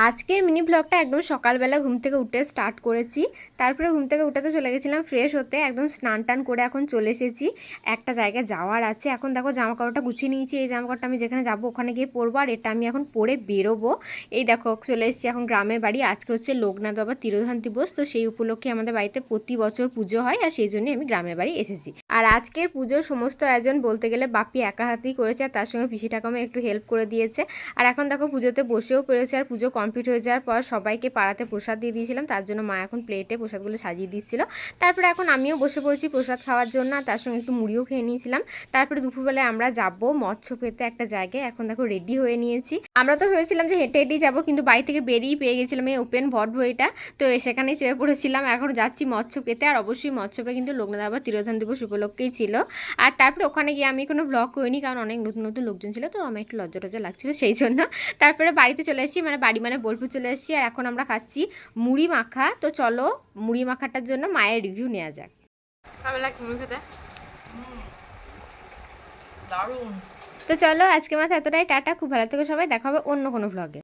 আজকের মিনি ব্লগটা একদম সকালবেলা ঘুম থেকে উঠে স্টার্ট করেছি। তারপরে ঘুম থেকে উঠে তো চলে গেছিলাম ফ্রেশ হতে, একদম স্নান টান করে এখন চলে এসেছি। একটা জায়গায় যাওয়ার আছে। এখন দেখো জামা কাপড়টা গুছিয়ে নিয়েছি। এই জামা কাপড়টা আমি যেখানে যাবো ওখানে গিয়ে পরবো, আর এটা আমি এখন পরে বেরোবো। এই দেখো চলে এসেছি এখন গ্রামের বাড়ি। আজকে হচ্ছে লোকনাথ বাবা তিরোধান দিবস, তো সেই উপলক্ষে আমাদের বাড়িতে প্রতি বছর পুজো হয়, আর সেই জন্যই আমি গ্রামের বাড়ি এসেছি। আর আজকের পুজোর সমস্ত আয়োজন বলতে গেলে বাপি একা হাতেই করেছে, আর তার সঙ্গে পিসি ঠাকুমা একটু হেল্প করে দিয়েছে। আর এখন দেখো পুজোতে বসেও পড়েছে। আর পুজো কমপ্লিট হয়ে যাওয়ার পর সবাইকে পাড়াতে প্রসাদ দিয়ে দিয়েছিলাম, তার জন্য মা এখন প্লেটে প্রসাদগুলো সাজিয়ে দিচ্ছিল। তারপরে এখন আমিও বসে পড়েছি প্রসাদ খাওয়ার জন্য, আর তার সঙ্গে একটু মুড়িও খেয়ে নিয়েছিলাম। তারপরে দুপুরবেলায় আমরা যাব মৎস্য পেতে একটা জায়গায়। এখন দেখো রেডি হয়ে নিয়েছি। আমরা তো ভেবেছিলাম যে হেঁটে হেঁটেই যাবো, কিন্তু বাড়ি থেকে বেরিয়ে পেয়ে গেছিলাম এই ওপেন ভট বইটা, তো সেখানেই চেপে পড়েছিলাম। এখন যাচ্ছি মৎস্য পেতে। আর অবশ্যই মৎস্যপে কিন্তু লোকনাথ বাবা তিরোধান দিবস উপলক্ষেই ছিল। আর তারপরে ওখানে গিয়ে আমি কোনো ব্লগ করিনি, কারণ অনেক নতুন নতুন লোকজন ছিল, তো আমার একটু লজ্জা টজ্জা লাগছিল সেই জন্য। তারপরে বাড়িতে চলে এসেছি, মানে বাড়ি মানে বোলপুর চলে এসেছি। আর এখন আমরা খাচ্ছি মুড়ি মাখা। তো চলো মুড়ি মাখাটার জন্য মায়ের রিভিউ নেওয়া যাক। কেমন লাগছে মুড়ি খেতে? দারুণ। তো চলো আজকের মতো এতটাই, টাটা। খুব ভালো থেকো সবাই, দেখা হবে অন্য কোনো ব্লগে।